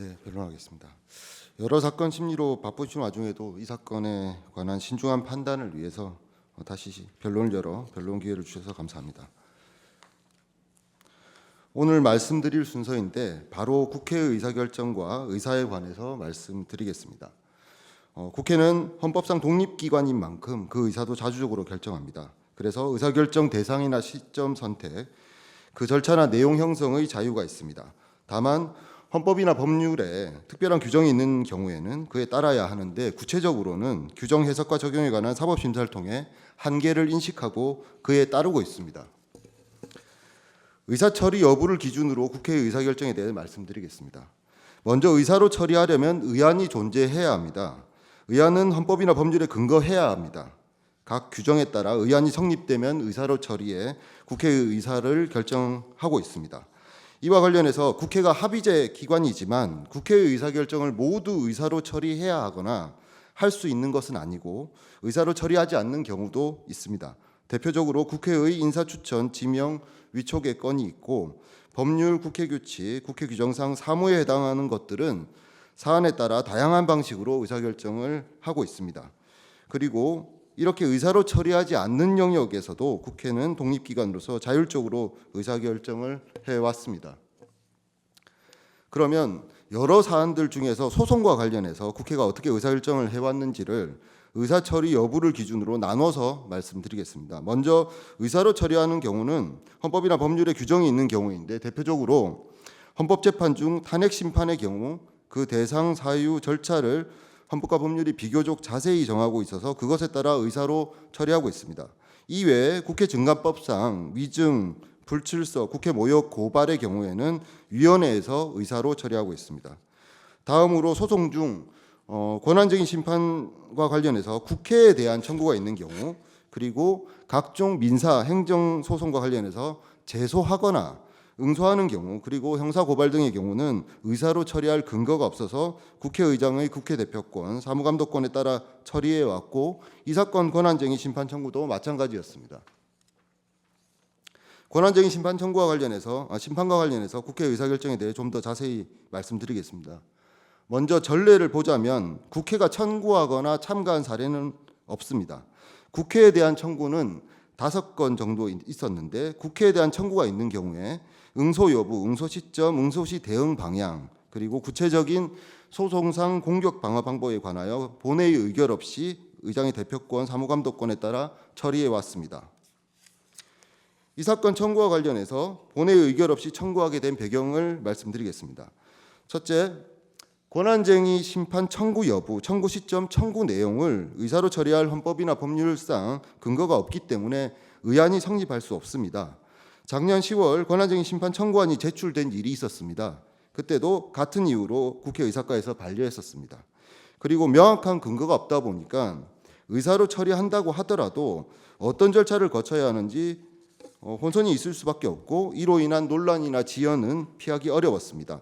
네, 변론하겠습니다. 여러 사건 심리로 바쁘신 와중에도 이 사건에 관한 신중한 판단을 위해서 다시 변론을 열어 변론 기회를 주셔서 감사합니다. 오늘 말씀드릴 순서인데 바로 국회의 의사결정과 의사에 관해서 말씀드리겠습니다. 국회는 헌법상 독립기관인 만큼 그 의사도 자주적으로 결정합니다. 그래서 의사결정 대상이나 시점 선택, 그 절차나 내용 형성의 자유가 있습니다. 다만 헌법이나 법률에 특별한 규정이 있는 경우에는 그에 따라야 하는데 구체적으로는 규정 해석과 적용에 관한 사법심사를 통해 한계를 인식하고 그에 따르고 있습니다. 의사 처리 여부를 기준으로 국회의 의사결정에 대해 말씀드리겠습니다. 먼저 의사로 처리하려면 의안이 존재해야 합니다. 의안은 헌법이나 법률에 근거해야 합니다. 각 규정에 따라 의안이 성립되면 의사로 처리해 국회의 의사를 결정하고 있습니다. 이와 관련해서 국회가 합의제 기관이지만 국회의 의사결정을 모두 의사로 처리해야 하거나 할 수 있는 것은 아니고 의사로 처리하지 않는 경우도 있습니다. 대표적으로 국회의 인사추천, 지명, 위촉의 건이 있고 법률, 국회규칙, 국회규정상 사무에 해당하는 것들은 사안에 따라 다양한 방식으로 의사결정을 하고 있습니다. 그리고 이렇게 의사로 처리하지 않는 영역에서도 국회는 독립기관으로서 자율적으로 의사결정을 해왔습니다. 그러면 여러 사안들 중에서 소송과 관련해서 국회가 어떻게 의사결정을 해왔는지를 의사처리 여부를 기준으로 나눠서 말씀드리겠습니다. 먼저 의사로 처리하는 경우는 헌법이나 법률에 규정이 있는 경우인데 대표적으로 헌법재판 중 탄핵심판의 경우 그 대상, 사유, 절차를 헌법과 법률이 비교적 자세히 정하고 있어서 그것에 따라 의사로 처리하고 있습니다. 이외에 국회 증감법상 위증, 불출석, 국회 모욕, 고발의 경우에는 위원회에서 의사로 처리하고 있습니다. 다음으로 소송 중 권한쟁의 심판과 관련해서 국회에 대한 청구가 있는 경우, 그리고 각종 민사, 행정 소송과 관련해서 제소하거나 응소하는 경우, 그리고 형사 고발 등의 경우는 의사로 처리할 근거가 없어서 국회의장의 국회 대표권, 사무감독권에 따라 처리해 왔고 이 사건 권한쟁의 심판 청구도 마찬가지였습니다. 권한쟁의 심판 청구와 관련해서 심판과 관련해서 국회 의사결정에 대해 좀 더 자세히 말씀드리겠습니다. 먼저 전례를 보자면 국회가 청구하거나 참가한 사례는 없습니다. 국회에 대한 청구는 5건 정도 있었는데 국회에 대한 청구가 있는 경우에 응소 여부, 응소 시점, 응소 시 대응 방향, 그리고 구체적인 소송상 공격 방어 방법에 관하여 본회의 의결 없이 의장의 대표권, 사무감독권에 따라 처리해 왔습니다. 이 사건 청구와 관련해서 본회의 의결 없이 청구하게 된 배경을 말씀드리겠습니다. 첫째, 권한쟁의 심판 청구 여부, 청구 시점, 청구 내용을 의사로 처리할 헌법이나 법률상 근거가 없기 때문에 의안이 성립할 수 없습니다. 작년 10월 권한쟁의 심판 청구안이 제출된 일이 있었습니다. 그때도 같은 이유로 국회의사과에서 반려했었습니다. 그리고 명확한 근거가 없다 보니까 의사로 처리한다고 하더라도 어떤 절차를 거쳐야 하는지 혼선이 있을 수밖에 없고 이로 인한 논란이나 지연은 피하기 어려웠습니다.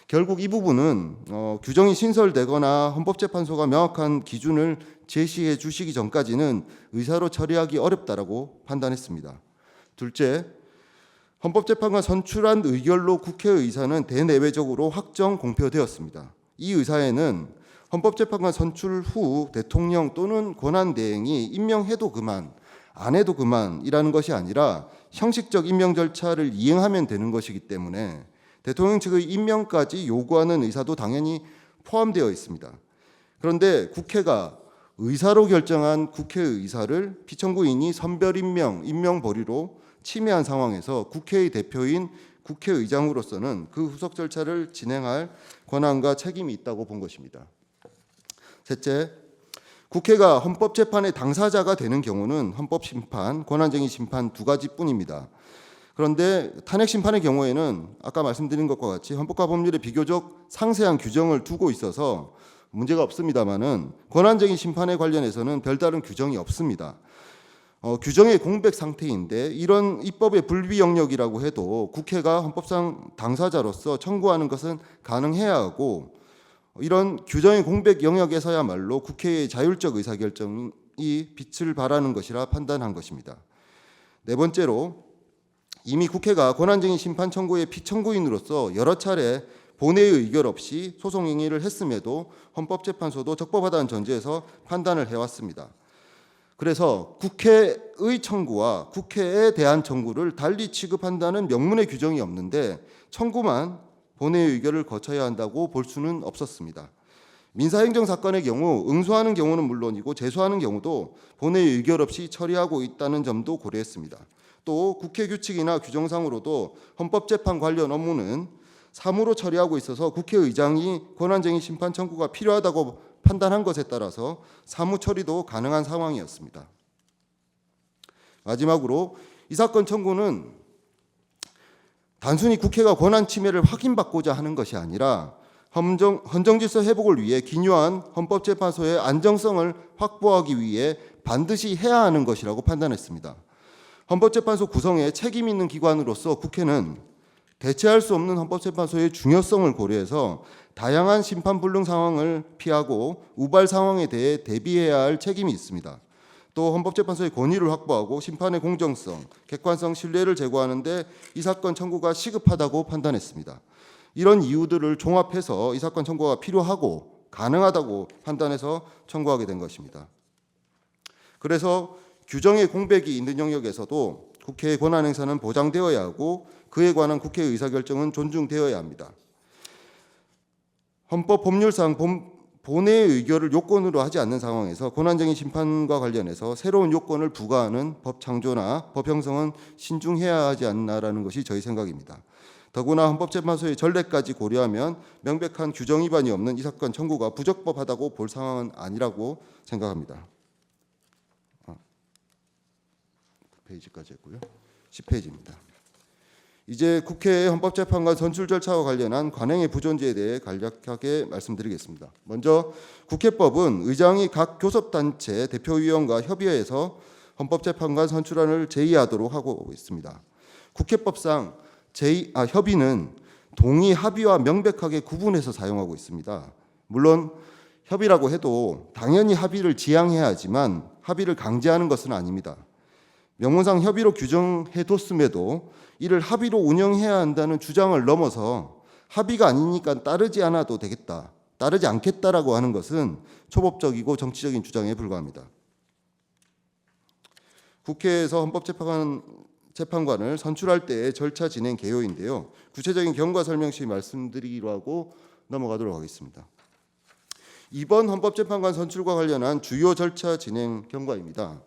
결국 이 부분은 규정이 신설되거나 헌법재판소가 명확한 기준을 제시해 주시기 전까지는 의사로 처리하기 어렵다라고 판단했습니다. 둘째, 헌법재판관 선출한 의결로 국회의사는 대내외적으로 확정 공표되었습니다. 이 의사에는 헌법재판관 선출 후 대통령 또는 권한대행이 임명해도 그만, 안 해도 그만이라는 것이 아니라 형식적 임명 절차를 이행하면 되는 것이기 때문에 대통령 측의 임명까지 요구하는 의사도 당연히 포함되어 있습니다. 그런데 국회가 의사로 결정한 국회의사를 피청구인이 선별 임명, 임명 보류로 침해한 상황에서 국회의 대표인 국회의장으로서는 그 후속 절차를 진행할 권한과 책임이 있다고 본 것입니다. 셋째, 국회가 헌법재판의 당사자가 되는 경우는 헌법심판, 권한쟁의 심판 두 가지뿐입니다. 그런데 탄핵심판의 경우에는 아까 말씀드린 것과 같이 헌법과 법률에 비교적 상세한 규정을 두고 있어서 문제가 없습니다마는 권한쟁의 심판에 관련해서는 별다른 규정이 없습니다. 규정의 공백 상태인데 이런 입법의 불비 영역이라고 해도 국회가 헌법상 당사자로서 청구하는 것은 가능해야 하고 이런 규정의 공백 영역에서야말로 국회의 자율적 의사결정이 빛을 발하는 것이라 판단한 것입니다. 네 번째로 이미 국회가 권한쟁의 심판 청구의 피청구인으로서 여러 차례 본회의 의결 없이 소송 행위를 했음에도 헌법재판소도 적법하다는 전제에서 판단을 해왔습니다. 그래서 국회의 청구와 국회에 대한 청구를 달리 취급한다는 명문의 규정이 없는데 청구만 본회의 의결을 거쳐야 한다고 볼 수는 없었습니다. 민사행정 사건의 경우 응소하는 경우는 물론이고 제소하는 경우도 본회의 의결 없이 처리하고 있다는 점도 고려했습니다. 또 국회 규칙이나 규정상으로도 헌법재판 관련 업무는 사무로 처리하고 있어서 국회의장이 권한쟁의 심판 청구가 필요하다고 판단한 것에 따라서 사무 처리도 가능한 상황이었습니다. 마지막으로 이 사건 청구는 단순히 국회가 권한 침해를 확인받고자 하는 것이 아니라 헌정질서 회복을 위해 기묘한 헌법재판소의 안정성을 확보하기 위해 반드시 해야 하는 것이라고 판단했습니다. 헌법재판소 구성에 책임 있는 기관으로서 국회는 대체할 수 없는 헌법재판소의 중요성을 고려해서 다양한 심판 불능 상황을 피하고 우발 상황에 대해 대비해야 할 책임이 있습니다. 또 헌법재판소의 권위를 확보하고 심판의 공정성, 객관성, 신뢰를 제고하는 데 이 사건 청구가 시급하다고 판단했습니다. 이런 이유들을 종합해서 이 사건 청구가 필요하고 가능하다고 판단해서 청구하게 된 것입니다. 그래서 규정의 공백이 있는 영역에서도 국회의 권한 행사는 보장되어야 하고 그에 관한 국회의 의사결정은 존중되어야 합니다. 헌법 법률상 본회의 의결을 요건으로 하지 않는 상황에서 권한쟁의 심판과 관련해서 새로운 요건을 부과하는 법 창조나 법 형성은 신중해야 하지 않나라는 것이 저희 생각입니다. 더구나 헌법재판소의 전례까지 고려하면 명백한 규정 위반이 없는 이 사건 청구가 부적법하다고 볼 상황은 아니라고 생각합니다. 페이지까지 했고요. 10페이지입니다. 이제 국회의 헌법재판관 선출 절차와 관련한 관행의 부존재에 대해 간략하게 말씀드리겠습니다. 먼저 국회법은 의장이 각 교섭단체 대표위원과 협의해서 헌법재판관 선출안을 제의하도록 하고 있습니다. 국회법상 협의는 동의 합의와 명백하게 구분해서 사용하고 있습니다. 물론 협의라고 해도 당연히 합의를 지향해야 하지만 합의를 강제하는 것은 아닙니다. 명문상 협의로 규정해뒀음에도 이를 합의로 운영해야 한다는 주장을 넘어서 합의가 아니니까 따르지 않아도 되겠다, 따르지 않겠다라고 하는 것은 초법적이고 정치적인 주장에 불과합니다. 국회에서 헌법재판관을 선출할 때의 절차 진행 개요인데요. 구체적인 경과 설명 시 말씀드리기로 하고 넘어가도록 하겠습니다. 이번 헌법재판관 선출과 관련한 주요 절차 진행 경과입니다.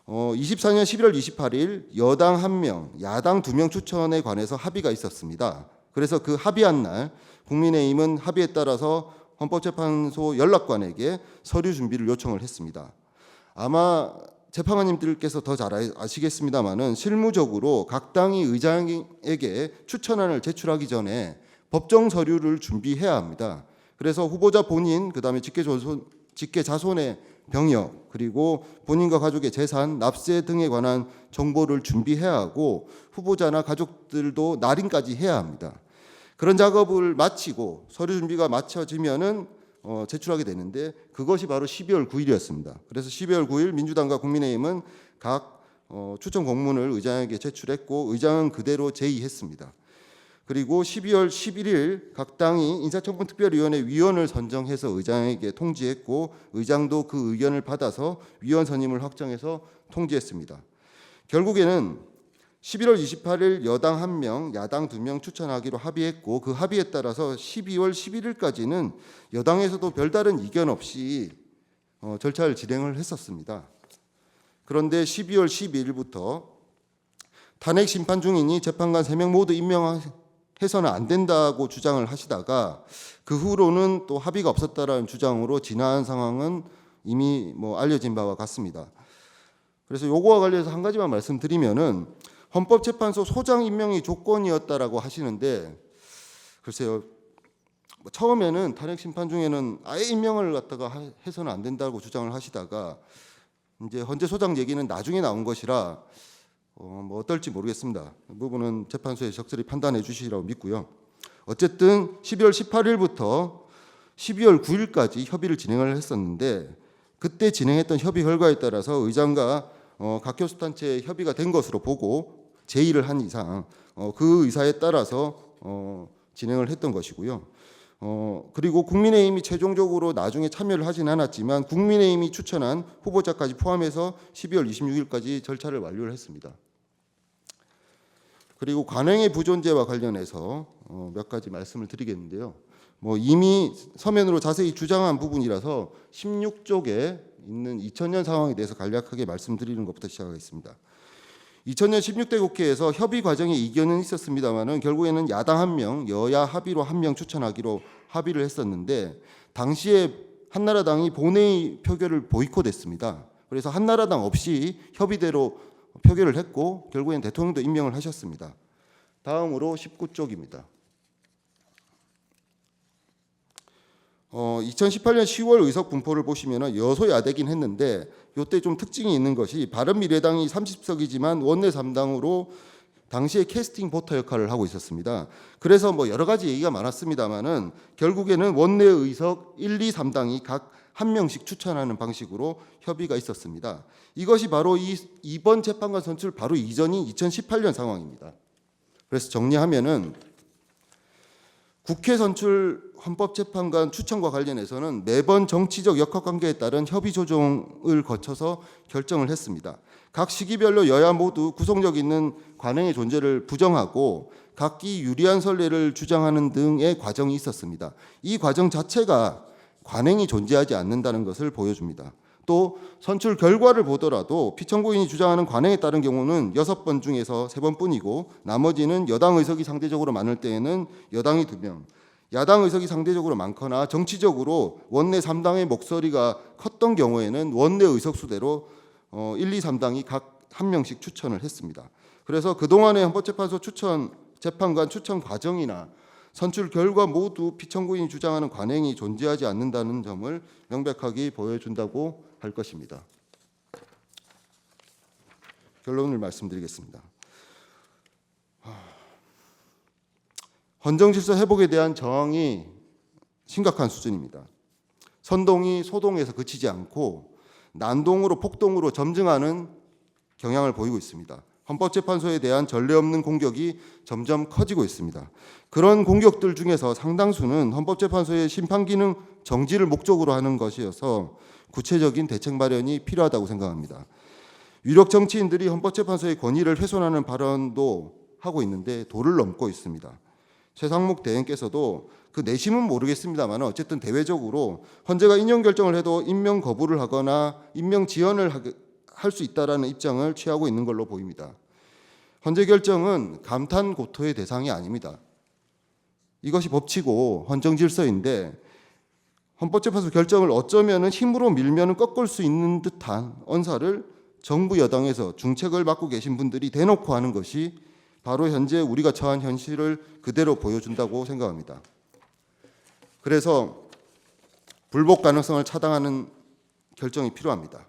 24년 11월 28일 여당 1명, 야당 2명 추천에 관해서 합의가 있었습니다. 그래서 그 합의한 날 국민의힘은 합의에 따라서 헌법재판소 연락관에게 서류 준비를 요청을 했습니다. 아마 재판관님들께서 더 잘 아시겠습니다마는 실무적으로 각 당이 의장에게 추천안을 제출하기 전에 법정 서류를 준비해야 합니다. 그래서 후보자 본인, 그다음에 직계 자손의 병역, 그리고 본인과 가족의 재산, 납세 등에 관한 정보를 준비해야 하고 후보자나 가족들도 날인까지 해야 합니다. 그런 작업을 마치고 서류 준비가 마쳐지면은 제출하게 되는데 그것이 바로 12월 9일이었습니다. 그래서 12월 9일 민주당과 국민의힘은 각 추천 공문을 의장에게 제출했고 의장은 그대로 제의했습니다. 그리고 12월 11일 각 당이 인사청문특별위원회 위원을 선정해서 의장에게 통지했고 의장도 그 의견을 받아서 위원 선임을 확정해서 통지했습니다. 결국에는 11월 28일 여당 1명, 야당 2명 추천하기로 합의했고 그 합의에 따라서 12월 11일까지는 여당에서도 별다른 이견 없이 절차를 진행을 했었습니다. 그런데 12월 12일부터 탄핵 심판 중이니 재판관 3명 모두 임명해서는 안 된다고 주장을 하시다가 그 후로는 또 합의가 없었다라는 주장으로 진화한 상황은 이미 알려진 바와 같습니다. 그래서 요거와 관련해서 한 가지만 말씀드리면은 헌법재판소 소장 임명이 조건이었다라고 하시는데 글쎄요, 처음에는 탄핵 심판 중에는 아예 임명을 갖다가 해서는 안 된다고 주장을 하시다가 이제 헌재 소장 얘기는 나중에 나온 것이라 어떨지 모르겠습니다. 그 부분은 재판소에 적절히 판단해 주시리라고 믿고요. 어쨌든 12월 18일부터 12월 9일까지 협의를 진행을 했었는데 그때 진행했던 협의 결과에 따라서 의장과 각 교섭단체 협의가 된 것으로 보고 제의를 한 이상 그 의사에 따라서 진행을 했던 것이고요. 그리고 국민의힘이 최종적으로 나중에 참여를 하진 않았지만 국민의힘이 추천한 후보자까지 포함해서 12월 26일까지 절차를 완료를 했습니다. 그리고 관행의 부존재와 관련해서 몇 가지 말씀을 드리겠는데요. 이미 서면으로 자세히 주장한 부분이라서 16쪽에 있는 2000년 상황에 대해서 간략하게 말씀드리는 것부터 시작하겠습니다. 2000년 16대 국회에서 협의 과정에 이견은 있었습니다만은 결국에는 야당 1명, 여야 합의로 1명 추천하기로 합의를 했었는데 당시에 한나라당이 본회의 표결을 보이콧했습니다. 그래서 한나라당 없이 협의대로 표결을 했고 결국엔 대통령도 임명을 하셨습니다. 다음으로 19쪽입니다. 2018년 10월 의석 분포를 보시면 여소야대긴 했는데 이때 좀 특징이 있는 것이 바른미래당이 30석이지만 원내 3당으로 당시에 캐스팅 보터 역할을 하고 있었습니다. 그래서 여러 가지 얘기가 많았습니다만은 결국에는 원내 의석 1, 2, 3당이 각 한 명씩 추천하는 방식으로 협의가 있었습니다. 이것이 바로 이번 재판관 선출 바로 이전인 2018년 상황입니다. 그래서 정리하면은 국회 선출 헌법재판관 추천과 관련해서는 매번 정치적 역학관계에 따른 협의 조정을 거쳐서 결정을 했습니다. 각 시기별로 여야 모두 구속력 있는 관행의 존재를 부정하고 각기 유리한 선례를 주장하는 등의 과정이 있었습니다. 이 과정 자체가 관행이 존재하지 않는다는 것을 보여줍니다. 또 선출 결과를 보더라도 피청구인이 주장하는 관행에 따른 경우는 6번 중에서 3번뿐이고 나머지는 여당 의석이 상대적으로 많을 때에는 여당이 2명, 야당 의석이 상대적으로 많거나 정치적으로 원내 3당의 목소리가 컸던 경우에는 원내 의석수대로 1, 2, 3당이 각 1명씩 추천을 했습니다. 그래서 그동안의 헌법재판소 재판관 추천 과정이나 선출 결과 모두 피청구인이 주장하는 관행이 존재하지 않는다는 점을 명백하게 보여준다고 할 것입니다. 결론을 말씀드리겠습니다. 헌정질서 회복에 대한 저항이 심각한 수준입니다. 선동이 소동에서 그치지 않고 난동으로 폭동으로 점증하는 경향을 보이고 있습니다. 헌법재판소에 대한 전례 없는 공격이 점점 커지고 있습니다. 그런 공격들 중에서 상당수는 헌법재판소의 심판기능 정지를 목적으로 하는 것이어서 구체적인 대책 마련이 필요하다고 생각합니다. 유력 정치인들이 헌법재판소의 권위를 훼손하는 발언도 하고 있는데 도를 넘고 있습니다. 최상목 대행께서도 그 내심은 모르겠습니다만 어쨌든 대외적으로 헌재가 인용 결정을 해도 임명 거부를 하거나 임명 지연을 할 수 있다라는 입장을 취하고 있는 걸로 보입니다. 헌재 결정은 감탄 고토의 대상이 아닙니다. 이것이 법치고 헌정 질서인데 헌법재판소 결정을 어쩌면은 힘으로 밀면은 꺾을 수 있는 듯한 언사를 정부 여당에서 중책을 맡고 계신 분들이 대놓고 하는 것이 바로 현재 우리가 처한 현실을 그대로 보여준다고 생각합니다. 그래서 불복 가능성을 차단하는 결정이 필요합니다.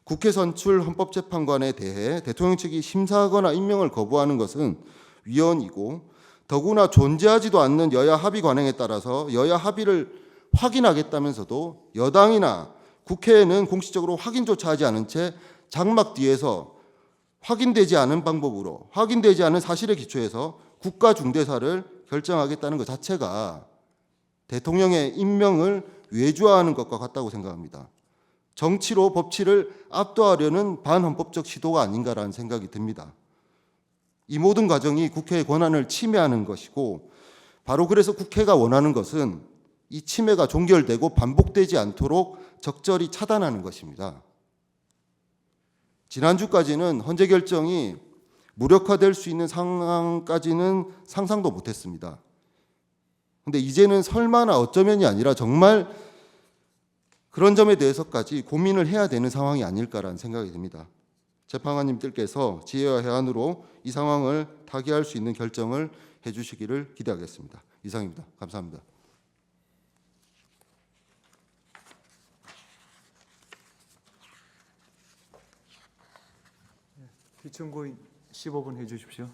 국회 선출 헌법재판관에 대해 대통령 측이 심사하거나 임명을 거부하는 것은 위헌이고 더구나 존재하지도 않는 여야 합의 관행에 따라서 여야 합의를 확인하겠다면서도 여당이나 국회에는 공식적으로 확인조차 하지 않은 채 장막 뒤에서 확인되지 않은 방법으로 확인되지 않은 사실에 기초해서 국가 중대사를 결정하겠다는 것 자체가 대통령의 임명을 외주화하는 것과 같다고 생각합니다. 정치로 법치를 압도하려는 반헌법적 시도가 아닌가라는 생각이 듭니다. 이 모든 과정이 국회의 권한을 침해하는 것이고 바로 그래서 국회가 원하는 것은 이 침해가 종결되고 반복되지 않도록 적절히 차단하는 것입니다. 지난주까지는 헌재 결정이 무력화될 수 있는 상황까지는 상상도 못했습니다. 그런데 이제는 설마나 어쩌면이 아니라 정말 그런 점에 대해서까지 고민을 해야 되는 상황이 아닐까라는 생각이 듭니다. 재판관님들께서 지혜와 해안으로 이 상황을 타개할 수 있는 결정을 해주시기를 기대하겠습니다. 이상입니다. 감사합니다. 피청구인 15분 해주십시오.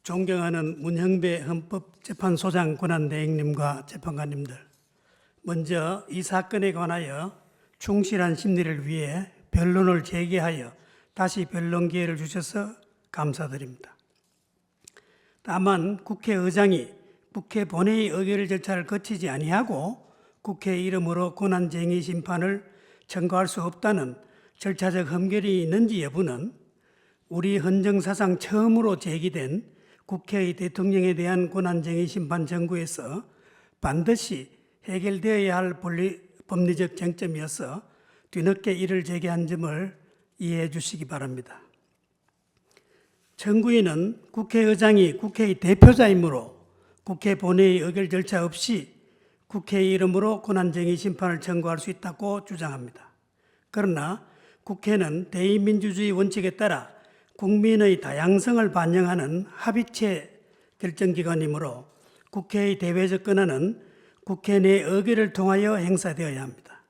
존경하는 문형배 헌법재판소장 권한대행님과 재판관님들, 먼저 이 사건에 관하여 충실한 심리를 위해 변론을 재개하여 다시 변론 기회를 주셔서 감사드립니다. 다만 국회의장이 국회 본회의 의결 절차를 거치지 아니하고 국회 이름으로 권한쟁의 심판을 청구할 수 없다는 절차적 흠결이 있는지 여부는 우리 헌정사상 처음으로 제기된 국회의 대통령에 대한 권한쟁의 심판 청구에서 반드시 해결되어야 할 법리적 쟁점이어서 뒤늦게 이를 제기한 점을 이해해 주시기 바랍니다. 청구인은 국회의장이 국회의 대표자이므로 국회 본회의 의결 절차 없이 국회의 이름으로 권한쟁의 심판을 청구할 수 있다고 주장합니다. 그러나 국회는 대의민주주의 원칙에 따라 국민의 다양성을 반영하는 합의체 결정기관이므로 국회의 대외적 권한은 국회 내 의결을 통하여 행사되어야 합니다.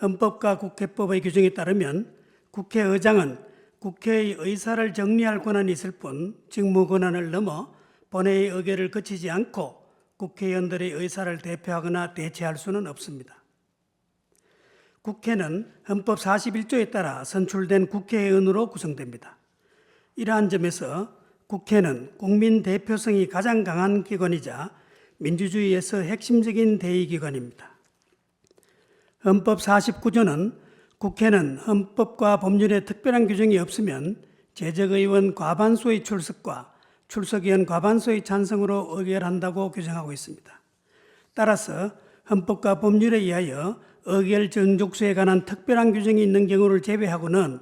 헌법과 국회법의 규정에 따르면 국회의장은 국회의 의사를 정리할 권한이 있을 뿐 직무 권한을 넘어 본회의 의결을 거치지 않고 국회의원들의 의사를 대표하거나 대체할 수는 없습니다. 국회는 헌법 41조에 따라 선출된 국회의원으로 구성됩니다. 이러한 점에서 국회는 국민 대표성이 가장 강한 기관이자 민주주의에서 핵심적인 대의기관입니다. 헌법 49조는 국회는 헌법과 법률에 특별한 규정이 없으면 재적의원 과반수의 출석과 출석의원 과반수의 찬성으로 의결한다고 규정하고 있습니다. 따라서 헌법과 법률에 의하여 의결 정족수에 관한 특별한 규정이 있는 경우를 제외하고는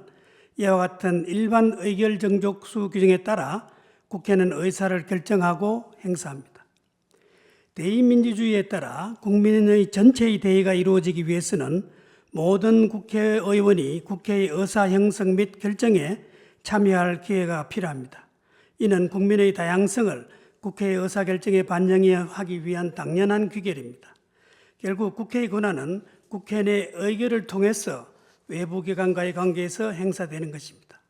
이와 같은 일반 의결 정족수 규정에 따라 국회는 의사를 결정하고 행사합니다. 대의민주주의에 따라 국민의 전체의 대의가 이루어지기 위해서는 모든 국회의원이 국회의 의사 형성 및 결정에 참여할 기회가 필요합니다. 이는 국민의 다양성을 국회의 의사결정에 반영하기 위한 당연한 귀결입니다. 결국 국회의 권한은 국회 내 의결을 통해서 외부기관과의 관계에서 행사되는 것입니다.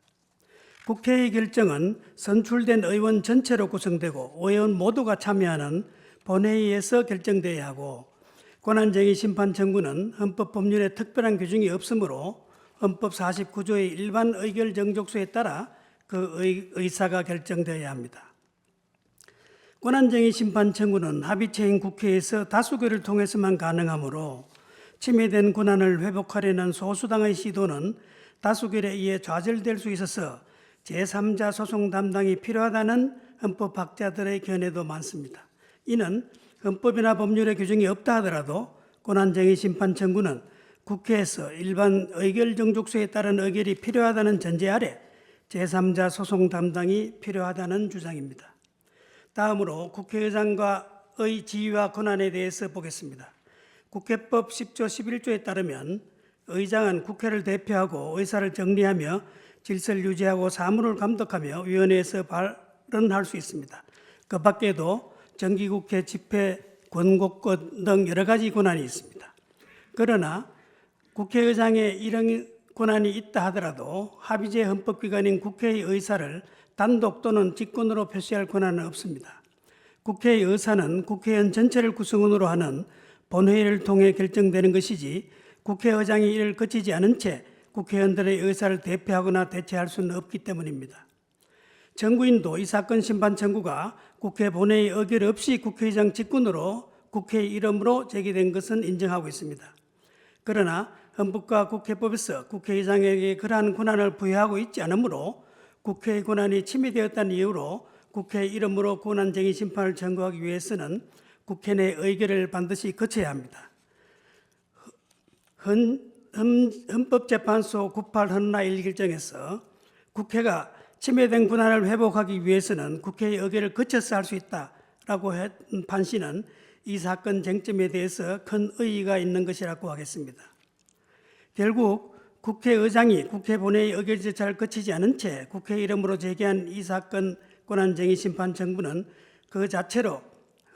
국회의 결정은 선출된 의원 전체로 구성되고 의원 모두가 참여하는 본회의에서 결정되어야 하고 권한쟁의 심판 청구는 헌법 법률에 특별한 규정이 없으므로 헌법 49조의 일반 의결 정족수에 따라 그 의사가 결정되어야 합니다. 권한쟁의 심판 청구는 합의체인 국회에서 다수결을 통해서만 가능하므로 침해된 권한을 회복하려는 소수당의 시도는 다수결에 의해 좌절될 수 있어서 제3자 소송 담당이 필요하다는 헌법학자들의 견해도 많습니다. 이는 헌법이나 법률에 규정이 없다 하더라도 권한쟁의 심판 청구는 국회에서 일반 의결 정족수에 따른 의결이 필요하다는 전제 아래 제3자 소송 담당이 필요하다는 주장입니다. 다음으로 국회의장과의 지위와 권한에 대해서 보겠습니다. 국회법 10조 11조에 따르면 의장은 국회를 대표하고 의사를 정리하며 질서를 유지하고 사무를 감독하며 위원회에서 발언할 수 있습니다. 그 밖에도 정기국회 집회, 권고권 등 여러 가지 권한이 있습니다. 그러나 국회의장에 이런 권한이 있다 하더라도 합의제 헌법기관인 국회의 의사를 단독 또는 직권으로 표시할 권한은 없습니다. 국회의 의사는 국회의원 전체를 구성원으로 하는 본회의를 통해 결정되는 것이지 국회의장이 이를 거치지 않은 채 국회의원들의 의사를 대표하거나 대체할 수는 없기 때문입니다. 정구인도 이 사건 심판 청구가 국회 본회의 의결 없이 국회의장 직권으로 국회의 이름으로 제기된 것은 인정하고 있습니다. 그러나 헌법과 국회법에서 국회의장에게 그러한 권한을 부여하고 있지 않으므로 국회의 권한이 침해되었다는 이유로 국회의 이름으로 권한쟁의 심판을 청구하기 위해서는 국회 내 의결을 반드시 거쳐야 합니다. 헌법재판소 98 헌나 1결정에서 국회가 침해된 권한을 회복하기 위해서는 국회의 의결을 거쳐서 할 수 있다라고 한 판시는 이 사건 쟁점에 대해서 큰 의의가 있는 것이라고 하겠습니다. 결국 국회의장이 국회 본회의 의결 절차를 거치지 않은 채 국회 이름으로 제기한 이 사건 권한쟁의 심판 청구는 그 자체로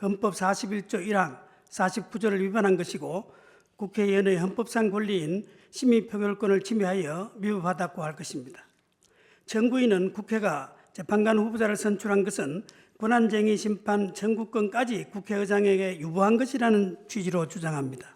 헌법 41조 1항 49조를 위반한 것이고 국회의원의 헌법상 권리인 심의표결권을 침해하여 위법하다고 할 것입니다. 청구인은 국회가 재판관 후보자를 선출한 것은 권한쟁의 심판 청구권까지 국회의장에게 유보한 것이라는 취지로 주장합니다.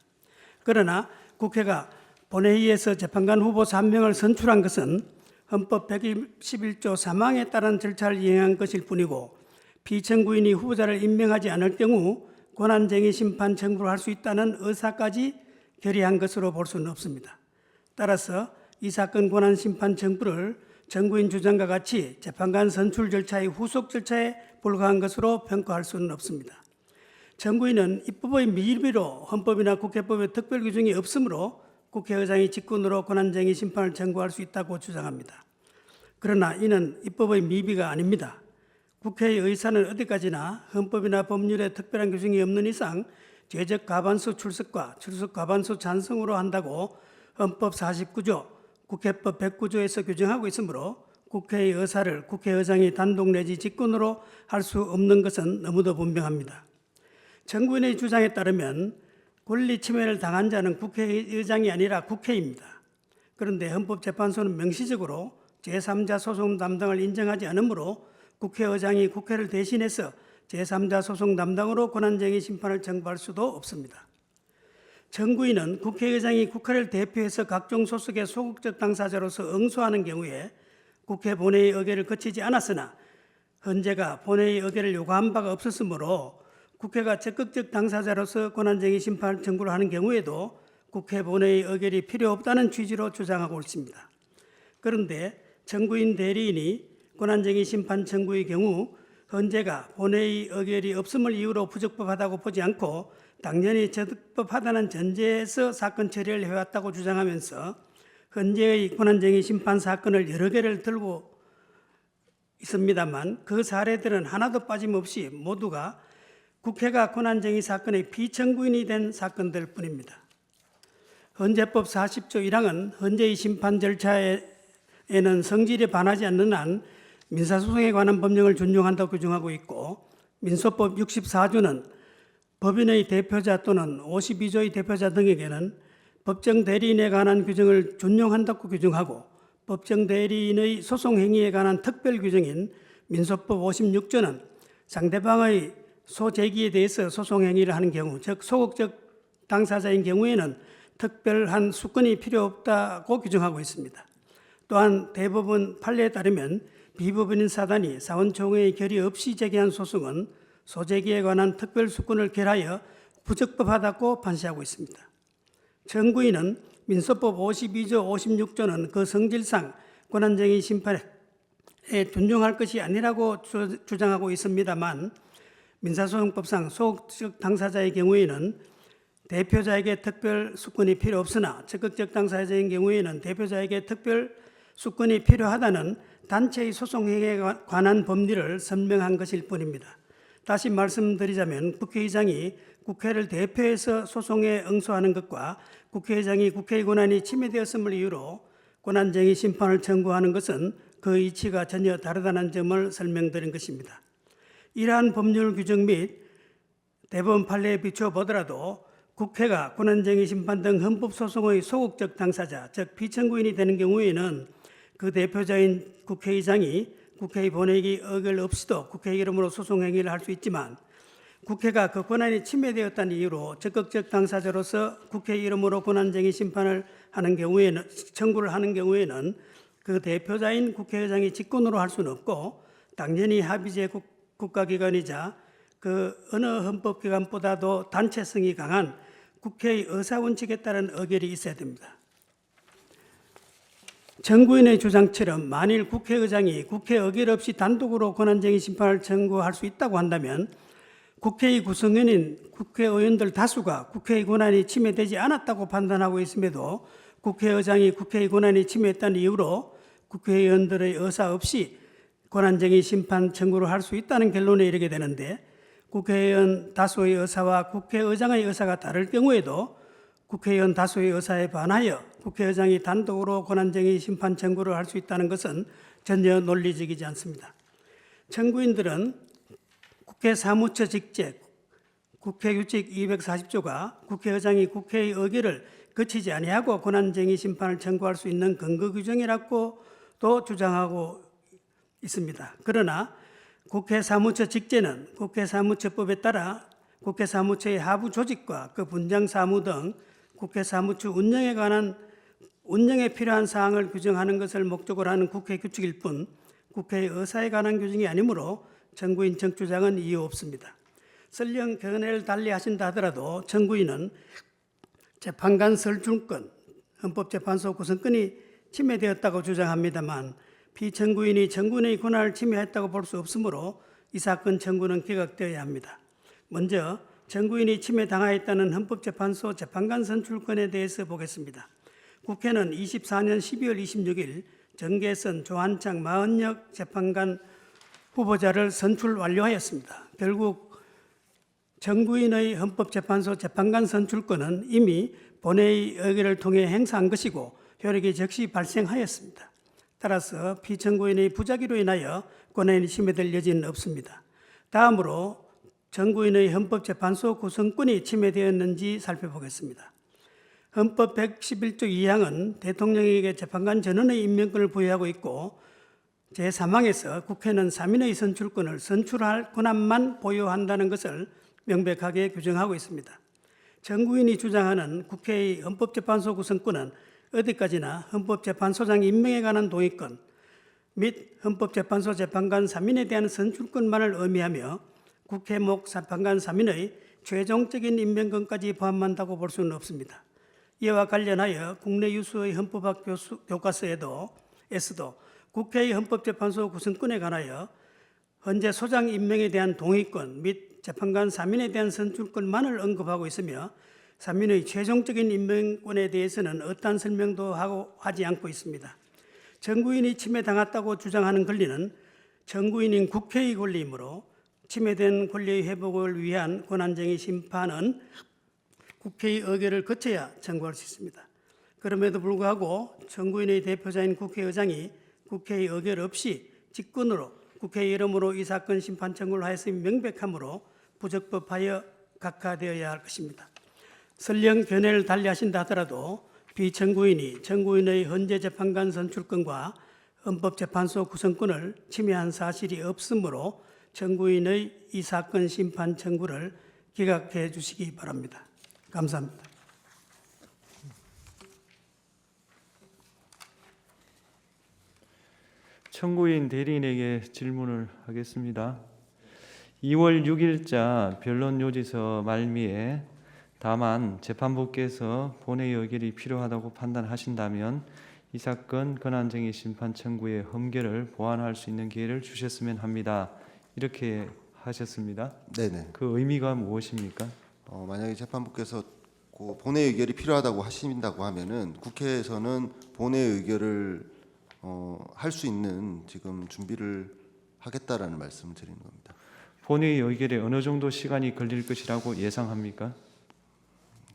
그러나 국회가 본회의에서 재판관 후보 3명을 선출한 것은 헌법 111조 3항에 따른 절차를 이행한 것일 뿐이고 피청구인이 후보자를 임명하지 않을 경우 권한쟁의 심판 청구를 할 수 있다는 의사까지 결의한 것으로 볼 수는 없습니다. 따라서 이 사건 권한 심판 청구를 청구인 주장과 같이 재판관 선출 절차의 후속 절차에 불과한 것으로 평가할 수는 없습니다. 청구인은 입법의 미비로 헌법이나 국회법에 특별 규정이 없으므로 국회의장이 직권으로 권한쟁의 심판을 청구할 수 있다고 주장합니다. 그러나 이는 입법의 미비가 아닙니다. 국회의 의사는 어디까지나 헌법이나 법률에 특별한 규정이 없는 이상 죄적 과반수 출석과 출석 과반수 찬성으로 한다고 헌법 49조, 국회법 109조에서 규정하고 있으므로 국회의 의사를 국회의장이 단독 내지 직권으로 할 수 없는 것은 너무도 분명합니다. 청구인의 주장에 따르면 권리 침해를 당한 자는 국회의장이 아니라 국회입니다. 그런데 헌법재판소는 명시적으로 제3자 소송 담당을 인정하지 않으므로 국회의장이 국회를 대신해서 제3자 소송 담당으로 권한쟁의 심판을 청구할 수도 없습니다. 청구인은 국회의장이 국회를 대표해서 각종 소속의 소극적 당사자로서 응소하는 경우에 국회 본회의 의결을 거치지 않았으나 헌재가 본회의 의결을 요구한 바가 없었으므로 국회가 적극적 당사자로서 권한쟁의 심판 청구를 하는 경우에도 국회 본회의 의결이 필요 없다는 취지로 주장하고 있습니다. 그런데 청구인 대리인이 권한쟁의 심판 청구의 경우 헌재가 본회의 의결이 없음을 이유로 부적법하다고 보지 않고 당연히 적법하다는 전제에서 사건 처리를 해왔다고 주장하면서 헌재의 권한쟁의 심판 사건을 여러 개를 들고 있습니다만 그 사례들은 하나도 빠짐없이 모두가 국회가 권한쟁의 사건의 피청구인이 된 사건들 뿐입니다. 헌재법 40조 1항은 헌재의 심판 절차에는 성질에 반하지 않는 한 민사소송에 관한 법령을 준용한다고 규정하고 있고 민소법 64조는 법인의 대표자 또는 52조의 대표자 등에게는 법정 대리인에 관한 규정을 준용한다고 규정하고 법정 대리인의 소송 행위에 관한 특별 규정인 민소법 56조는 상대방의 소제기에 대해서 소송 행위를 하는 경우, 즉 소극적 당사자인 경우에는 특별한 수건이 필요 없다고 규정하고 있습니다. 또한 대법원 판례에 따르면 비법인인 사단이 사원총회의 결의 없이 제기한 소송은 소제기에 관한 특별 수건을 결하여 부적법하다고 판시하고 있습니다. 청구인은 민소법 52조, 56조는 그 성질상 권한쟁의 심판에 준용할 것이 아니라고 주장하고 있습니다만 민사소송법상 소극적 당사자의 경우에는 대표자에게 특별 수건이 필요 없으나 적극적 당사자인 경우에는 대표자에게 특별 수건이 필요하다는 단체의 소송 행위에 관한 법리를 설명한 것일 뿐입니다. 다시 말씀드리자면 국회의장이 국회를 대표해서 소송에 응소하는 것과 국회의장이 국회의 권한이 침해되었음을 이유로 권한쟁의 심판을 청구하는 것은 그 이치가 전혀 다르다는 점을 설명드린 것입니다. 이러한 법률 규정 및 대법원 판례에 비추어 보더라도 국회가 권한쟁의 심판 등 헌법소송의 소극적 당사자, 즉 피청구인이 되는 경우에는 그 대표자인 국회의장이 국회의 본회의 의결 없이도 국회 이름으로 소송 행위를 할 수 있지만 국회가 그 권한이 침해되었다는 이유로 적극적 당사자로서 국회 이름으로 권한쟁의 심판을 하는 경우에는 청구를 하는 경우에는 그 대표자인 국회의장이 직권으로 할 수는 없고 당연히 합의제 국가기관이자 그 어느 헌법기관보다도 단체성이 강한 국회의 의사원칙에 따른 의결이 있어야 됩니다. 청구인의 주장처럼 만일 국회의장이 국회 의결 없이 단독으로 권한쟁의 심판을 청구할 수 있다고 한다면 국회의 구성원인 국회의원들 다수가 국회의 권한이 침해되지 않았다고 판단하고 있음에도 국회의장이 국회의 권한이 침해했다는 이유로 국회의원들의 의사 없이 권한쟁의 심판 청구를 할 수 있다는 결론에 이르게 되는데 국회의원 다수의 의사와 국회의장의 의사가 다를 경우에도 국회의원 다수의 의사에 반하여 국회의장이 단독으로 권한쟁의 심판 청구를 할 수 있다는 것은 전혀 논리적이지 않습니다. 청구인들은 국회 사무처 직제 국회규칙 240조가 국회의장이 국회의 의결을 거치지 아니하고 권한쟁의 심판을 청구할 수 있는 근거 규정이라고도 주장하고 있습니다. 그러나 국회 사무처 직제는 국회 사무처법에 따라 국회 사무처의 하부 조직과 그 분장 사무 등 국회 사무처 운영에 관한 운영에 필요한 사항을 규정하는 것을 목적으로 하는 국회 규칙일 뿐 국회의 의사에 관한 규정이 아니므로 청구인 정주장은 이유 없습니다. 설령 견해를 달리하신다 하더라도 청구인은 재판관 설중권, 헌법재판소 구성권이 침해되었다고 주장합니다만 피청구인이 청구인의 권한을 침해했다고 볼 수 없으므로 이 사건 청구는 기각되어야 합니다. 먼저 청구인이 침해당하였다는 헌법재판소 재판관 선출권에 대해서 보겠습니다. 국회는 24년 12월 26일 정계선, 조한창, 마은혁 재판관 후보자를 선출 완료하였습니다. 결국 청구인의 헌법재판소 재판관 선출권은 이미 본회의 의결을 통해 행사한 것이고 효력이 즉시 발생하였습니다. 따라서 피청구인의 부작위로 인하여 권한이 침해될 여지는 없습니다. 다음으로 청구인의 헌법재판소 구성권이 침해되었는지 살펴보겠습니다. 헌법 111조 2항은 대통령에게 재판관 전원의 임명권을 부여하고 있고 제3항에서 국회는 3인의 선출권을 선출할 권한만 보유한다는 것을 명백하게 규정하고 있습니다. 청구인이 주장하는 국회의 헌법재판소 구성권은 어디까지나 헌법재판소장 임명에 관한 동의권 및 헌법재판소 재판관 3인에 대한 선출권만을 의미하며 국회 목 재판관 3인의 최종적인 임명권까지 포함한다고 볼 수는 없습니다. 이와 관련하여 국내 유수의 헌법학 교과서에도 국회의 헌법재판소 구성권에 관하여 헌재 소장 임명에 대한 동의권 및 재판관 3인에 대한 선출권만을 언급하고 있으며 3인의 최종적인 임명권에 대해서는 어떠한 설명도 하지 않고 있습니다. 청구인이 침해당했다고 주장하는 권리는 청구인인 국회의 권리이므로 침해된 권리의 회복을 위한 권한쟁의 심판은 국회의 의결을 거쳐야 청구할 수 있습니다. 그럼에도 불구하고 청구인의 대표자인 국회의장이 국회의 의결 없이 직권으로 국회 이름으로 이 사건 심판 청구를 하였음이 명백하므로 부적법하여 각하되어야 할 것입니다. 설령 견해를 달리하신다 하더라도 비청구인이 청구인의 헌재 재판관 선출권과 헌법재판소 구성권을 침해한 사실이 없으므로 청구인의 이 사건 심판 청구를 기각해 주시기 바랍니다. 감사합니다. 청구인 대리인에게 질문을 하겠습니다. 2월 6일자 변론 요지서 말미에 다만 재판부께서 본회의 의결이 필요하다고 판단하신다면 이 사건 권한쟁의 심판 청구의 험결을 보완할 수 있는 기회를 주셨으면 합니다. 이렇게 하셨습니다. 네네. 그 의미가 무엇입니까? 만약에 재판부께서 그 본회의 의결이 필요하다고 하신다고 하면은 국회에서는 본회의 의결을 할 수 있는 지금 준비를 하겠다라는 말씀을 드리는 겁니다. 본회의 의결에 어느 정도 시간이 걸릴 것이라고 예상합니까?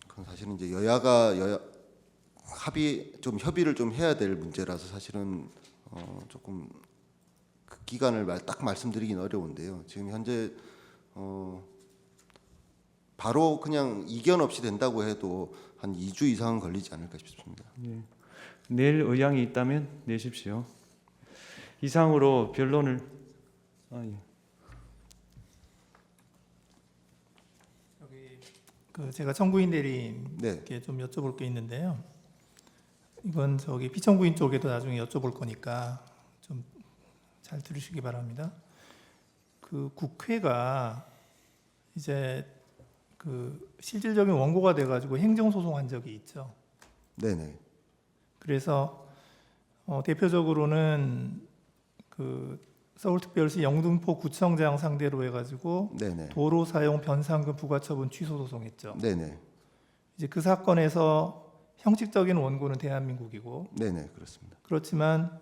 그건 사실은 이제 여야가 협의를 좀 해야 될 문제라서 사실은 조금 그 기간을 딱 말씀드리긴 어려운데요. 지금 현재 바로 그냥 이견 없이 된다고 해도 한 2주 이상은 걸리지 않을까 싶습니다. 예. 낼 의향이 있다면 내십시오. 이상으로 변론을 제가 청구인 대리인께 좀 여쭤볼 게 있는데요. 이건 피청구인 쪽에도 나중에 여쭤볼 거니까 좀 잘 들으시기 바랍니다. 그 국회가 이제 그 실질적인 원고가 돼가지고 행정소송한 적이 있죠. 네네. 그래서 대표적으로는 그 서울특별시 영등포 구청장 상대로 해가지고 네네. 도로 사용 변상금 부과처분 취소 소송했죠. 네네. 이제 그 사건에서 형식적인 원고는 대한민국이고, 네네, 그렇습니다. 그렇지만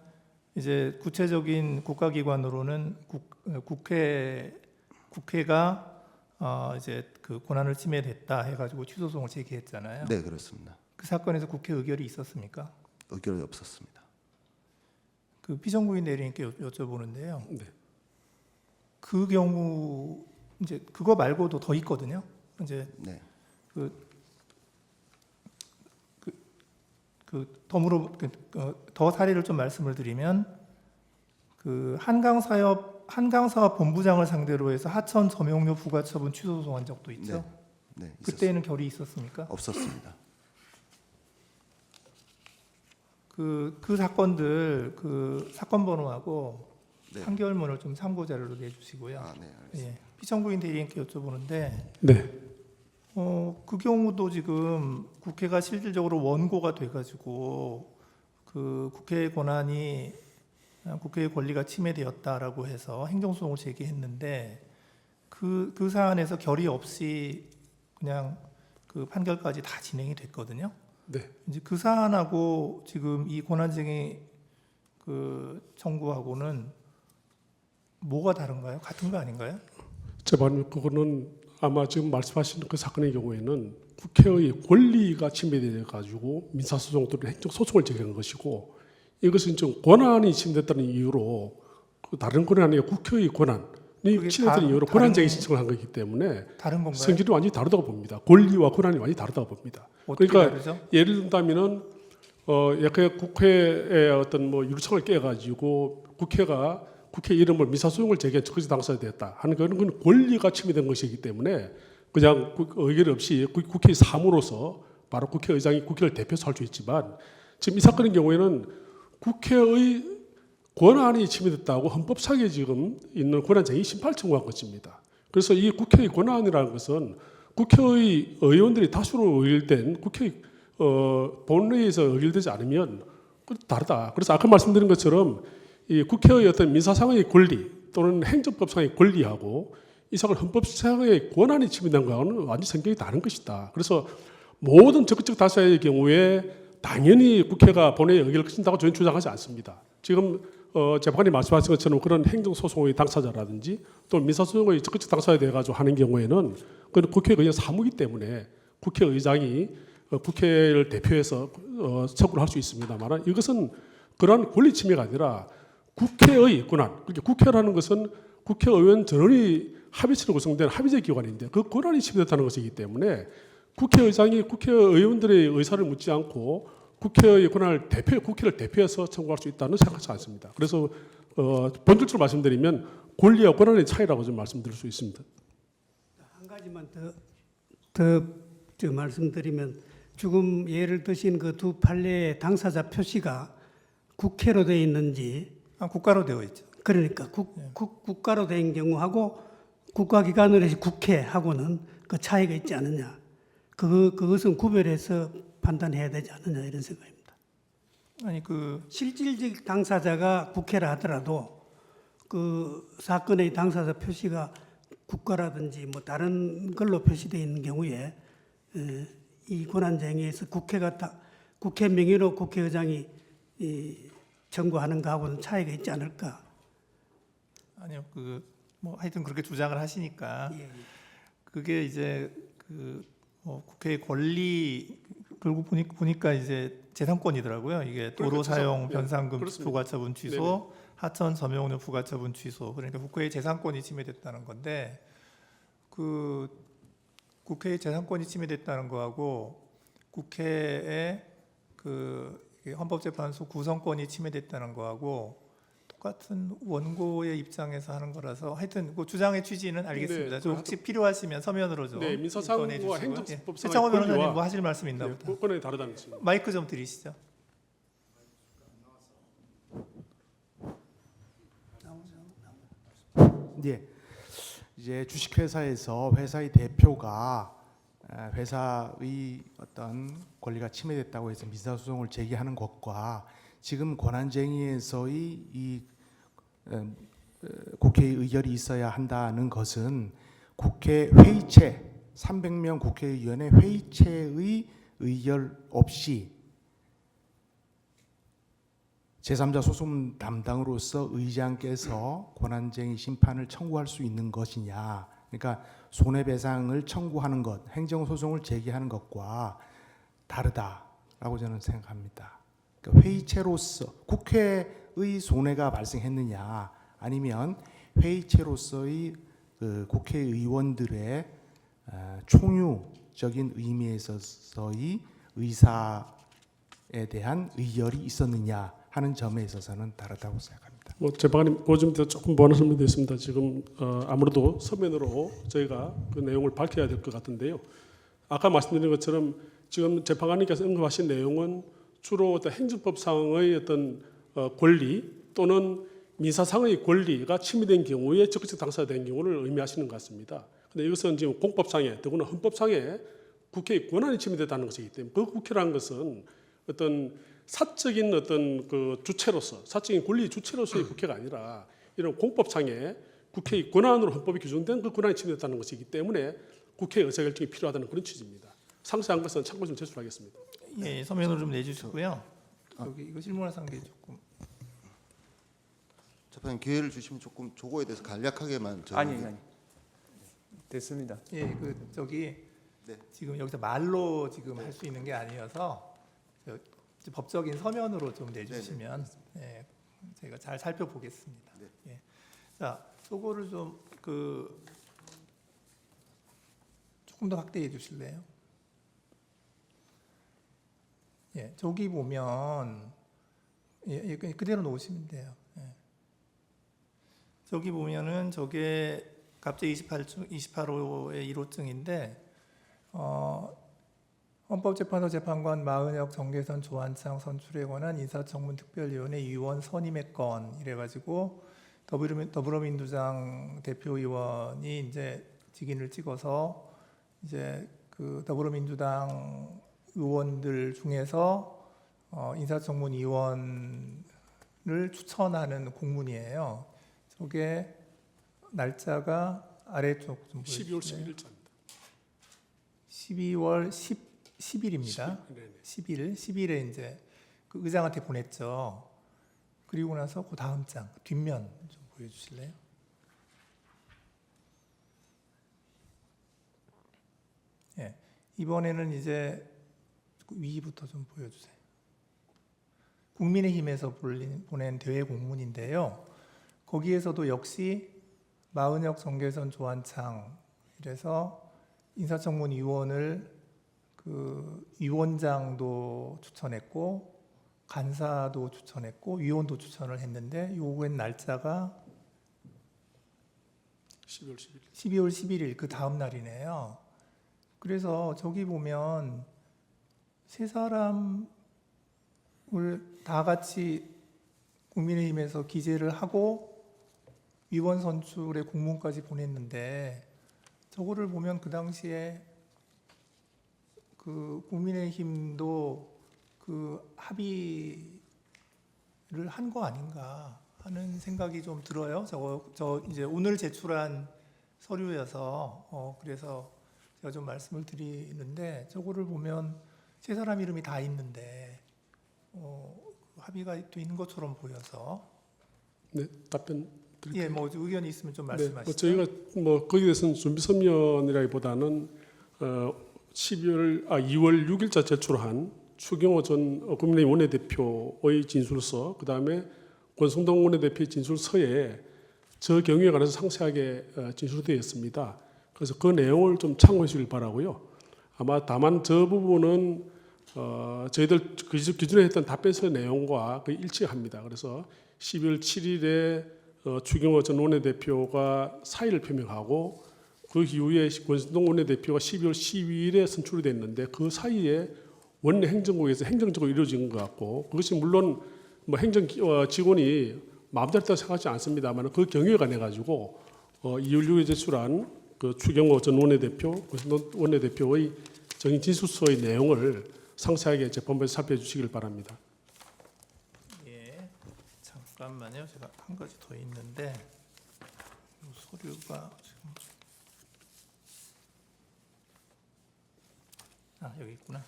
이제 구체적인 국가기관으로는 국회가 이제 그 권한을 침해됐다 해가지고 취소송을 제기했잖아요. 네, 그렇습니다. 그 사건에서 국회 의결이 있었습니까? 의결이 없었습니다. 그 피청구인 대리인께 여쭤보는데요. 네. 그 경우 이제 그거 말고도 더 있거든요. 이제 네. 더 사례를 좀 말씀을 드리면 그 한강사업 본부장을 상대로 해서 하천 점용료 부과처분 취소 소송한 적도 있죠. 네, 그때는 결의 있었습니까? 없었습니다. 그 사건들 그 사건 번호하고 네. 판결문을 좀 참고 자료로 내주시고요. 아, 네. 알겠습니다. 예, 피청구인 대리인께 여쭤보는데 네. 그 경우도 지금 국회가 실질적으로 원고가 돼가지고 그 국회의 권한이 국회의 권리가 침해되었다라고 해서 행정소송을 제기했는데 그 사안에서 결의 없이 그냥 그 판결까지 다 진행이 됐거든요. 네. 이제 그 사안하고 지금 이 권한쟁의 그 청구하고는 뭐가 다른가요? 같은 거 아닌가요? 재판님, 그거는 아마 지금 말씀하시는 그 사건의 경우에는 국회의 권리가 침해돼 가지고 민사소송 또는 행정소송을 제기한 것이고, 이것은 좀 권한이 침해됐다는 이유로 그 다른 권한이 아니라 국회의 권한이 침해됐다는 이유로 권한쟁의 신청을 한 거기 때문에 다른 건가요? 성질이 완전히 다르다고 봅니다. 권리와 권한이 완전히 다르다고 봅니다. 어떻게 그러니까 다르죠? 예를 든다면은 약간 국회의 어떤 뭐 유리창을 깨가지고 국회 이름을 민사소송을 제기한 적거지 당사자 되었다 하는 그건 권리가 침해된 것이기 때문에 그냥 의결 없이 국회의 사무로서 바로 국회의장이 국회를 대표해서 할 수 있지만, 지금 이 사건의 경우에는 국회의 권한이 침해됐다고 헌법상에 지금 있는 권한쟁의 심판을 청구한 것입니다. 그래서 이 국회의 권한이라는 것은 국회의 의원들이 다수로 의결된 국회 본회의에서 의결되지 않으면 다르다. 그래서 아까 말씀드린 것처럼 이 국회의 어떤 민사상의 권리 또는 행정법상의 권리하고 이 사건 헌법상의 권한이 침해된 거하고는 완전히 성격이 다른 것이다. 그래서 모든 적극적 다수의 경우에 당연히 국회가 본회의에 의결을 거친다고 저희는 주장하지 않습니다. 지금 재판관이 말씀하신 것처럼 그런 행정소송의 당사자라든지 또 민사소송의 적극적 당사자에 대해 가지고 하는 경우에는 그건 국회의 그냥 사무이기 때문에 국회의장이 국회를 대표해서 청구를 할 수 있습니다만, 이것은 그러한 권리 침해가 아니라 국회의 권한, 그러니까 국회라는 것은 국회의원 전원이 합의체로 구성된 합의제 기관인데 그 권한이 침해됐다는 것이기 때문에 국회의장이 국회의원들의 의사를 묻지 않고 국회의 권한을 국회를 대표해서 청구할 수 있다는 생각하지 않습니다. 그래서 본질적으로 말씀드리면 권리와 권한의 차이라고 좀 말씀드릴 수 있습니다. 한 가지만 더 말씀드리면, 지금 예를 드신 그 두 판례의 당사자 표시가 국회로 되어 있는지, 국가로 되어 있죠. 그러니까 국가로 된 경우하고 국가기관으로 해서 국회하고는 그 차이가 있지 않느냐. 그것은 구별해서 판단해야 되지 않느냐, 이런 생각입니다. 아니 그 실질적 당사자가 국회라 하더라도 그 사건의 당사자 표시가 국가라든지 뭐 다른 걸로 표시되어 있는 경우에 이 권한쟁의에서 국회 명의로 국회의장이 청구하는 거하고는 차이가 있지 않을까. 아니요, 뭐 하여튼 그렇게 주장을 하시니까 예. 그게 이제 국회의 권리, 결국 보니까 이제 재산권이더라고요. 이게 도로 사용 변상금 부과처분 취소, 하천 점용료 부과처분 취소. 그러니까 국회의 재산권이 침해됐다는 건데, 그 국회의 재산권이 침해됐다는 거하고 국회의 그 헌법재판소 구성권이 침해됐다는 거하고 똑같은 원고의 입장에서 하는 거라서, 하여튼 그 주장의 취지는 알겠습니다. 네, 좀 혹시 필요하시면 서면으로 좀 민사상과 꺼내주시고요. 행정법상의 최창원 변호사님 권리와 뭐 하실 말씀 있나 보다. 권한이 다르다는 것입니다. 마이크 좀 드리시죠. 예. 이제 주식회사에서 회사의 대표가 회사의 어떤 권리가 침해됐다고 해서 민사소송을 제기하는 것과 지금 권한쟁의에서의 이 국회의 의결이 있어야 한다는 것은 국회 회의체 300명 국회의원의 회의체의 의결 없이 제3자 소송 담당으로서 의장께서 권한쟁의 심판을 청구할 수 있는 것이냐, 그러니까 손해배상을 청구하는 것, 행정소송을 제기하는 것과 다르다라고 저는 생각합니다. 그러니까 회의체로서 국회의 손해가 발생했느냐, 아니면 회의체로서의 그 국회의원들의 총유적인 의미에서의 의사에 대한 의결이 있었느냐 하는 점에 있어서는 다르다고 생각합니다. 재판관님, 그 점에 조금 보완 설명드리겠습니다. 지금 아무래도 서면으로 저희가 그 내용을 밝혀야 될 것 같은데요. 아까 말씀드린 것처럼 지금 재판관님께서 언급하신 내용은 주로 어떤 행정법상의 어떤 권리 또는 민사상의 권리가 침해된 경우에 적극적 당사가 된 경우를 의미하시는 것 같습니다. 그런데 이것은 지금 공법상에 더구나 헌법상에 국회의 권한이 침해됐다는 것이기 때문에 그 국회라는 것은 어떤 사적인 어떤 그 주체로서 사적인 권리 주체로서의 국회가 아니라 이런 공법상에 국회의 권한으로 헌법이 규정된 그 권한이 침해됐다는 것이기 때문에 국회의 의사결정이 필요하다는 그런 취지입니다. 상세한 것은 참고 좀 제출하겠습니다. 예, 서면으로 좀 내주시고요. 여기 이거 질문하신 게 조금 재판님 기회를 주시면 조금 조거에 대해서 간략하게만 아니 됐습니다. 예, 그 저기 네. 지금 여기서 말로 지금 할 수 있는 게 아니어서 법적인 서면으로 좀 내주시면 예, 제가 잘 살펴보겠습니다. 네. 예. 자, 요거를 좀 조금 더 확대해 주실래요? 예, 저기 보면 예, 그대로 놓으시면 돼요. 예. 저기 보면은 저게 갑제 28호의 1호증인데 헌법재판소 재판관 마은혁 정계선 조한창 선출에 관한 인사청문 특별위원회 위원 선임의 건 이래가지고 더불어민주당 대표의원이 이제 직인을 찍어서 이제 그 더불어민주당 의원들 중에서 인사청문 위원을 추천하는 공문이에요. 저게 날짜가 아래쪽 좀 12월 11일자입니다. 12월 10일입니다. 10일에 이제 그 의장한테 보냈죠. 그리고 나서 그 다음 장 뒷면 좀 보여주실래요? 예, 이번에는 이제 위부터 좀 보여주세요. 국민의힘에서 보낸 대외 공문인데요. 거기에서도 역시 마은혁, 정계선, 조한창 이래서 인사청문 위원을 그 위원장도 추천했고 간사도 추천했고 위원도 추천을 했는데 요구한 날짜가 12월 11일 그 다음 날이네요. 그래서 저기 보면 세 사람을 다 같이 국민의힘에서 기재를 하고 위원 선출의 공문까지 보냈는데 저거를 보면 그 당시에 그 국민의힘도 그 합의를 한 거 아닌가 하는 생각이 좀 들어요. 저 이제 오늘 제출한 서류여서 그래서 제가 좀 말씀을 드리는데 저거를 보면 세 사람 이름이 다 있는데 합의가 돼 있는 것처럼 보여서 네, 답변 드릴게요. 예, 뭐 의견이 있으면 좀 네, 말씀하시죠. 저희가 뭐 거기에 대해서는 준비 서면이라기보다는 2월 6일자 제출한 추경호 전 국민의힘 원내대표의 진술서, 그 다음에 권성동 원내대표의 진술서에 저 경우에 관해서 상세하게 진술되어 있습니다. 그래서 그 내용을 좀 참고해 주길 바라고요. 아마 다만 저 부분은 저희들 기존에 했던 답변서 내용과 거의 일치합니다. 그래서 12월 7일에 추경호 전 원내대표가 사의를 표명하고 그 이후에 권성동 원내대표가 12월 12일에 선출이 됐는데 그 사이에 원내 행정국에서 행정적으로 이루어진 것 같고 그것이 물론 뭐 행정 직원이 마음대로 했다고 생각하지 않습니다만 그 경위에 관해 가지고 2월 6일에 제출한 그 추경호 전 원내대표, 권성동 원내대표의 정인 진술서의 내용을 상세하게 재판부에서 살펴주시길 바랍니다. 예, 잠깐만요. 제가 한 가지 더 있는데 이 서류가 지금 여기 있구나.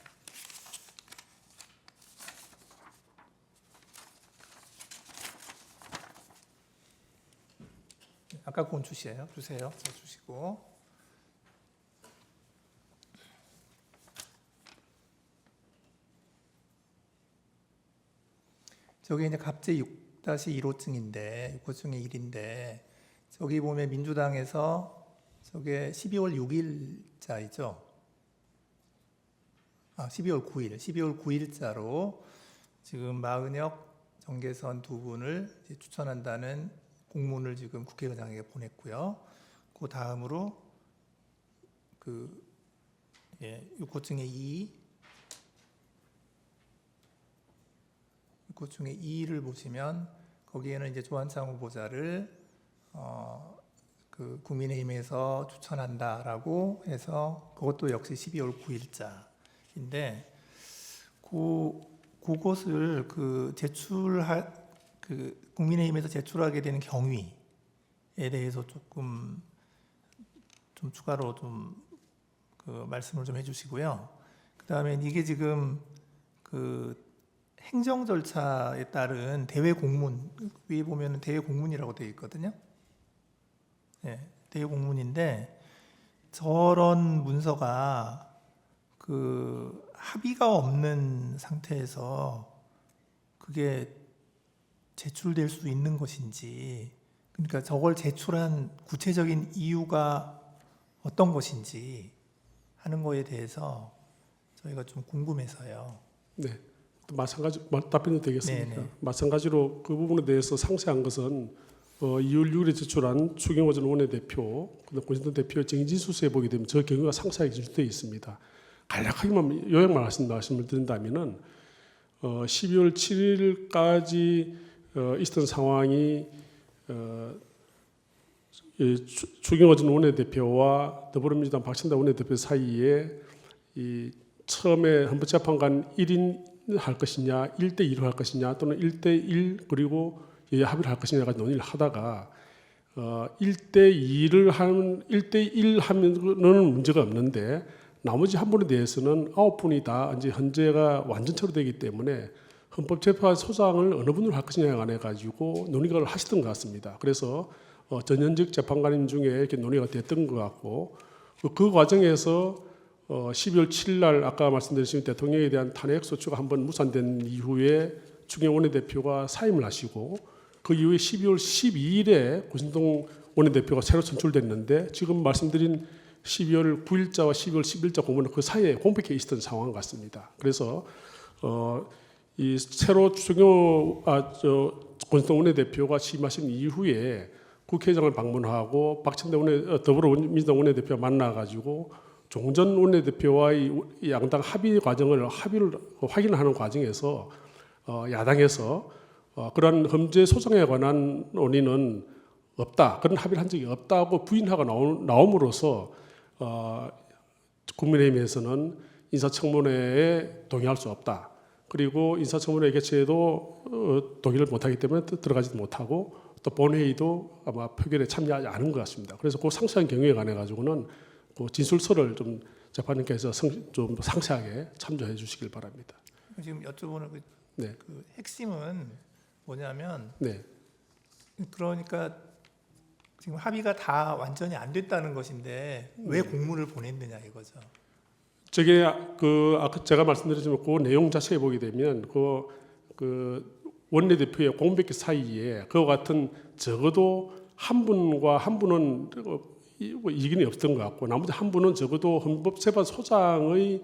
아까 그건 주세요. 자, 주시고. 저게 이제 갑제 6-1호증인데 6호증의 1인데 저기 보면 민주당에서 저게 12월 6일자이죠. 12월 9일자로 지금 마은혁, 정계선 두 분을 추천한다는 공문을 지금 국회의장에게 보냈고요. 그 다음으로 그 6호증의 2, 그 중에 2를 보시면 거기에는 이제 조한창 후보자를 그 국민의힘에서 추천한다라고 해서 그것도 역시 12월 9일자인데 그것을 그 국민의힘에서 제출하게 되는 경위에 대해서 좀 추가로 그 말씀을 좀 해주시고요. 그다음에 이게 지금 그 행정 절차에 따른 대외 공문, 위에 보면 대외 공문이라고 되어 있거든요. 네, 대외 공문인데 저런 문서가 그 합의가 없는 상태에서 그게 제출될 수 있는 것인지, 그러니까 저걸 제출한 구체적인 이유가 어떤 것인지 하는 거에 대해서 저희가 좀 궁금해서요. 네, 또 마찬가지 답변도 되겠습니까? 네네. 마찬가지로 그 부분에 대해서 상세한 것은 2월 6일에 제출한 추경호 전 원내대표, 권신동 대표의 정진수서에 보게 되면 저 경우가 상세하게 진술되어 있습니다. 간략하게만 요약만 말씀을 드린다면은 12월 7일까지 있었던 상황이 추경호 전 원내대표와 더불어민주당 박신다 원내대표 사이에 이 처음에 헌법재판관 1인 할 것이냐, 1대1로 할 것이냐, 또는 1대1 그리고 합의를 할 것이냐가 논의를 하다가 1대1 하면은 문제가 없는데 나머지 한 분에 대해서는 9분이 다 이제 헌재가 완전체로 되기 때문에 헌법재판소장을 어느 분으로 할 것이냐에 관해 가지고 논의를 하시던 것 같습니다. 그래서 전현직 재판관님 중에 이렇게 논의가 됐던 것 같고 그 과정에서 12월 7일 날 아까 말씀드린 대통령에 대한 탄핵 소추가 한번 무산된 이후에 추경호 원내대표가 사임을 하시고 그 이후에 12월 12일에 권신동 원내대표가 새로 선출됐는데 지금 말씀드린 12월 9일자와 12월 10일자 공문은 그 사이에 공백해 있었던 상황 같습니다. 그래서 이 새로 권신동 원내대표가 취임하신 이후에 국회의장을 방문하고 박찬대 더불어민주당 원내대표와 만나가지고 종전 원내대표와의 양당 합의를 확인하는 과정에서 야당에서 그러한 헌재 소송에 관한 논의는 없다, 그런 합의를 한 적이 없다고 부인하고 나옴으로써 국민의힘에서는 인사청문회에 동의할 수 없다. 그리고 인사청문회 개최에도 동의를 못하기 때문에 들어가지도 못하고 또 본회의도 아마 표결에 참여하지 않은 것 같습니다. 그래서 그 상세한 경우에 관해 가지고는 그 진술서를 좀 재판님께서 좀 상세하게 참조해 주시길 바랍니다. 지금 여쭤보는 네. 그 핵심은 뭐냐면 네. 그러니까 지금 합의가 다 완전히 안 됐다는 것인데 왜 공문을 보냈느냐 이거죠. 저게 아까 제가 말씀드렸지만 그 내용 자세히 보게 되면 그 원내대표의 공백기 사이에 그와 같은 적어도 한 분과 한 분은 이견이 없던 것 같고 나머지 한 분은 적어도 헌법재판소장의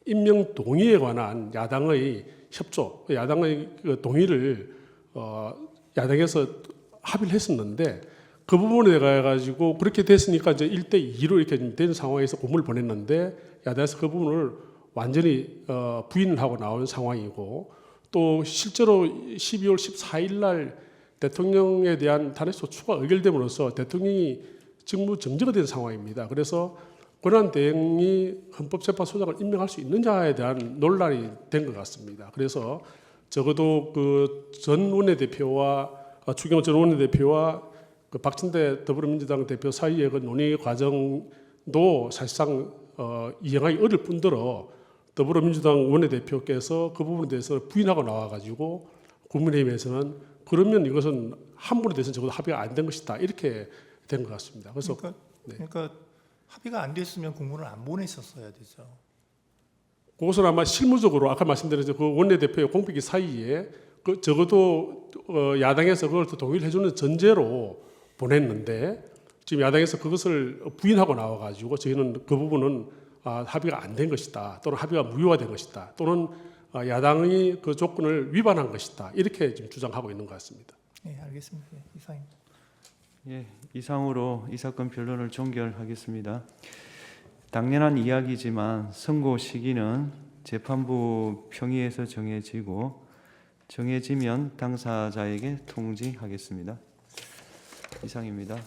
임명 동의에 관한 야당의 협조, 야당의 그 동의를 야당에서 합의를 했었는데 그 부분에 가지고 그렇게 됐으니까 이제 1대2로 이렇게 된 상황에서 공문을 보냈는데 야당에서 그 부분을 완전히 부인을 하고 나온 상황이고 또 실제로 12월 14일 날 대통령에 대한 탄핵소추가 의결됨으로써 대통령이 직무 정지가 된 상황입니다. 그래서 권한대행이 헌법재판소장을 임명할 수 있느냐에 대한 논란이 된 것 같습니다. 그래서 적어도 그 전 원내대표와 추경호 전 원내대표와 그 박찬대 더불어민주당 대표 사이의 그 논의 과정도 사실상 이행하기 어려울 뿐더러 더불어민주당 원내대표께서 그 부분에 대해서 부인하고 나와가지고 국민의힘에서는 그러면 이것은 한 분에 대해서는 적어도 합의가 안 된 것이다 이렇게 된 것 같습니다. 그래서 그러니까 합의가 안 됐으면 공문을 안 보냈었어야 되죠. 그것은 아마 실무적으로 아까 말씀드린 그 원내대표의 공백기 사이에 그 적어도 야당에서 그걸 또 동의를 해주는 전제로 보냈는데 지금 야당에서 그것을 부인하고 나와가지고 저희는 그 부분은 합의가 안 된 것이다 또는 합의가 무효화된 것이다 또는 야당이 그 조건을 위반한 것이다 이렇게 지금 주장하고 있는 것 같습니다. 네, 알겠습니다. 네, 이상입니다. 예, 이상으로 이 사건 변론을 종결하겠습니다. 당연한 이야기지만 선고 시기는 재판부 평의에서 정해지고 정해지면 당사자에게 통지하겠습니다. 이상입니다.